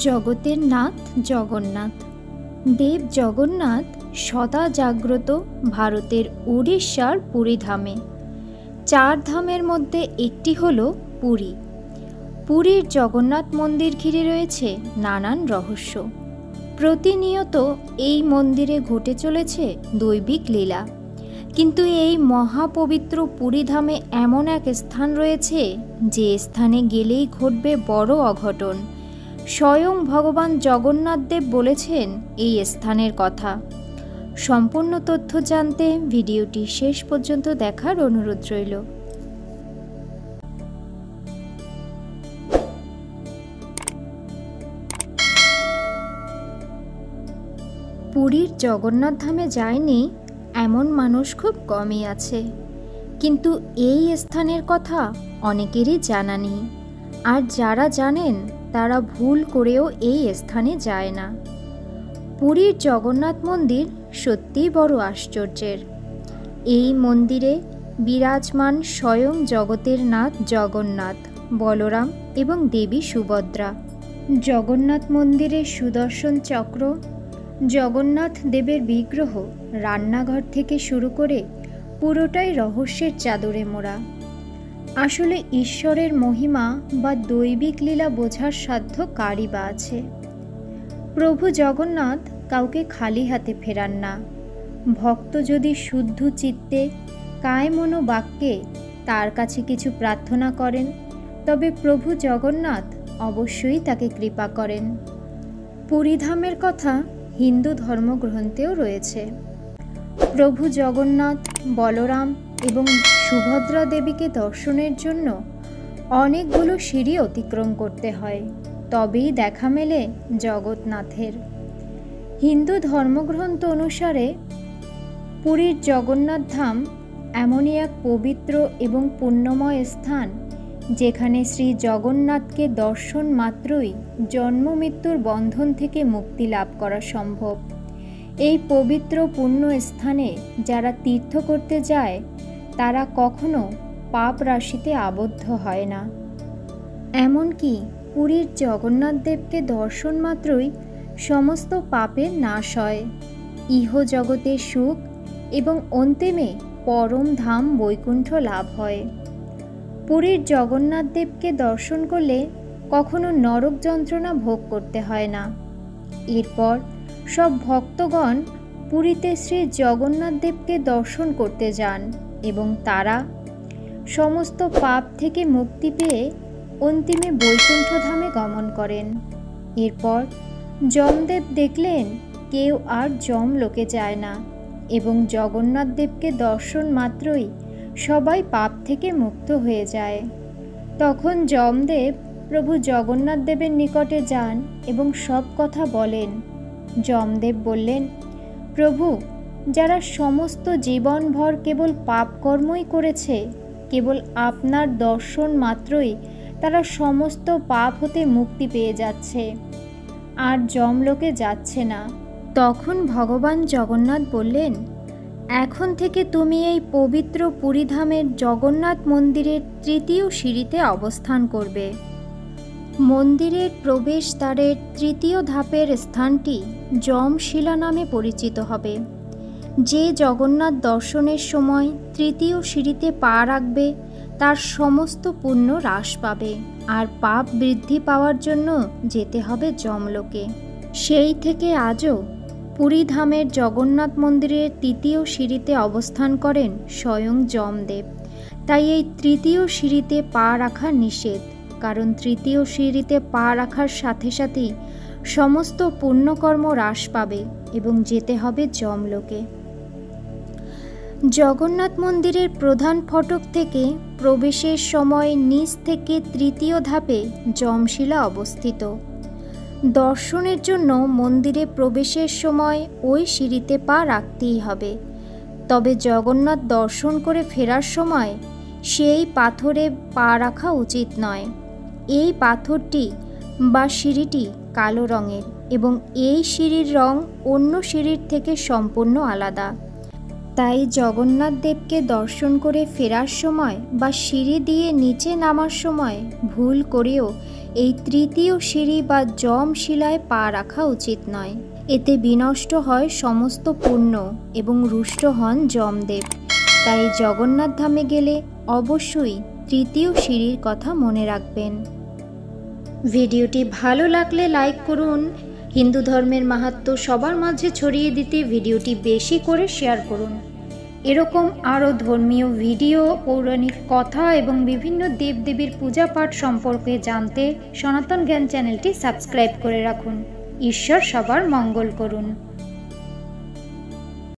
জগতের নাথ জগন্নাথ। দেব জগন্নাথ সদা জাগ্রত ভারতের উড়িষ্যার পুরী ধামে। 4 ধামের মধ্যে একটি হল পুরী। পুরীর জগন্নাথ মন্দির ঘিরে রয়েছে নানান রহস্য। প্রতিনিয়ত এই মন্দিরে ঘটে চলেছে দৈবিক লীলা। কিন্তু এই মহাপবিত্র পুরী ধামে এমন এক স্থান রয়েছে যে স্থানে গেলেই ঘটবে বড় অঘটন। স্বয়ং ভগবান জগন্নাথ দেব বলেছেন এই স্থানের কথা। সম্পূর্ণ তথ্য জানতে ভিডিওটি শেষ পর্যন্ত দেখার অনুরোধ রইল। পুরীর জগন্নাথ ধামে যায়নি এমন মানুষ খুব কমই আছে, কিন্তু এই স্থানের কথা অনেকেরই জানা নেই। আর যারা জানেন তারা ভুল করেও এই স্থানে যায় না। পুরীর জগন্নাথ মন্দির সত্যিই বড় আশ্চর্যের। এই মন্দিরে বিরাজমান স্বয়ং জগতের নাথ জগন্নাথ, বলরাম এবং দেবী সুভদ্রা। জগন্নাথ মন্দিরের সুদর্শন চক্র, জগন্নাথ দেবের বিগ্রহ, রান্নাঘর থেকে শুরু করে পুরোটাই রহস্যের চাদরে মোড়া। আসলে ঈশ্বরের মহিমা বা দৈবিক লীলা বোঝার সাধ্য কারই বা আছে। প্রভু জগন্নাথ কাউকে খালি হাতে ফেরান না। ভক্ত যদি শুদ্ধ চিত্তে কায় মন বাক্যে তার কাছে কিছু প্রার্থনা করেন, তবে প্রভু জগন্নাথ অবশ্যই তাকে কৃপা করেন। পুরীধামের কথা হিন্দু ধর্মগ্রন্থেও রয়েছে। প্রভু জগন্নাথ, বলরাম এবং সুভদ্রা দেবীকে দর্শনের জন্য অনেকগুলো সিঁড়ি অতিক্রম করতে হয়, তবেই দেখা মেলে জগন্নাথের। হিন্দু ধর্মগ্রন্থ অনুসারে পুরীর জগন্নাথ ধাম এমনই এক পবিত্র এবং পুণ্যময় স্থান যেখানে শ্রী জগন্নাথকে দর্শন মাত্রই জন্ম মৃত্যুর বন্ধন থেকে মুক্তি লাভ করা সম্ভব। এই পবিত্র পুণ্য স্থানে যারা তীর্থ করতে যায় তারা কখনো পাপ রাশিতে আবদ্ধ হয় না। এমনকি পুরীর জগন্নাথ দেবকে দর্শন মাত্রই সমস্ত পাপের নাশ হয়, ইহ জগতে সুখ এবং অন্তিমে পরম ধাম বৈকুণ্ঠ লাভ হয়। পুরীর জগন্নাথ দেবকে দর্শন করলে কখনো নরক যন্ত্রণা ভোগ করতে হয় না। এরপর সব ভক্তগণ পুরীতে শ্রী জগন্নাথ দেবকে দর্শন করতে যান এবং তারা সমস্ত পাপ থেকে মুক্তি পেয়ে অন্তিমে বৈকুণ্ঠ ধামে গমন করেন। এরপর যমদেব দেখলেন কেউ আর যমলোকে যায় না এবং জগন্নাথ দেবকে দর্শন মাত্রই সবাই পাপ থেকে মুক্ত হয়ে যায়। তখন যমদেব প্রভু জগন্নাথ দেবের নিকটে যান এবং সব কথা বলেন। যমদেব বললেন, প্রভু, যারা সমস্ত জীবনভর কেবল পাপ কর্মই করেছে, কেবল আপনার দর্শন মাত্রই তারা সমস্ত পাপ হতে মুক্তি পেয়ে যাচ্ছে, আর যমলোকে যাচ্ছে না। তখন ভগবান জগন্নাথ বললেন, এখন থেকে তুমি এই পবিত্র পুরীধামের জগন্নাথ মন্দিরের 3য় সিঁড়িতে অবস্থান করবে। মন্দিরের প্রবেশদ্বারের 3য় ধাপের স্থানটি যমশিলা নামে পরিচিত হবে। যে জগন্নাথ দর্শনের সময় 3য় সিঁড়িতে পা রাখবে তার সমস্ত পুণ্য হ্রাস পাবে আর পাপ বৃদ্ধি পাওয়ার জন্য যেতে হবে যমলোকে। সেই থেকে আজও পুরীধামের জগন্নাথ মন্দিরের 3য় সিঁড়িতে অবস্থান করেন স্বয়ং যমদেব। তাই এই 3য় সিঁড়িতে পা রাখা নিষেধ, কারণ 3য় সিঁড়িতে পা রাখার সাথে সাথেই সমস্ত পুণ্যকর্ম হ্রাস পাবে এবং যেতে হবে যমলোকে। জগন্নাথ মন্দিরের প্রধান ফটক থেকে প্রবেশের সময় নিচ থেকে 3য় ধাপে যমশিলা অবস্থিত। দর্শনের জন্য মন্দিরে প্রবেশের সময় ওই সিঁড়িতে পা রাখতেই হবে, তবে জগন্নাথ দর্শন করে ফেরার সময় সেই পাথরে পা রাখা উচিত নয়। এই পাথরটি বা সিঁড়িটি কালো রঙের এবং এই সিঁড়ির রং অন্য সিঁড়ির থেকে সম্পূর্ণ আলাদা। তাই জগন্নাথ দেবকে দর্শন করে ফেরার সময় বা সিঁড়ি দিয়ে নিচে নামার সময় ভুল করেও এই তৃতীয় সিঁড়ি বা যম শিলায় পা রাখা উচিত নয়। এতে বিনষ্ট হয় সমস্ত পুণ্য এবং রুষ্ট হন যমদেব। তাই জগন্নাথ ধামে গেলে অবশ্যই তৃতীয় সিঁড়ির কথা মনে রাখবেন। ভিডিওটি ভালো লাগলে লাইক করুন। হিন্দু ধর্মের মাহাত্ম্য সবার মাঝে ছড়িয়ে দিতে ভিডিওটি বেশি করে শেয়ার করুন। এরকম আরও ধর্মীয় ভিডিও, পৌরাণিক কথা এবং বিভিন্ন দেবদেবীর পূজা পাঠ সম্পর্কে জানতে সনাতন জ্ঞান চ্যানেলটি সাবস্ক্রাইব করে রাখুন। ঈশ্বর সবার মঙ্গল করুন।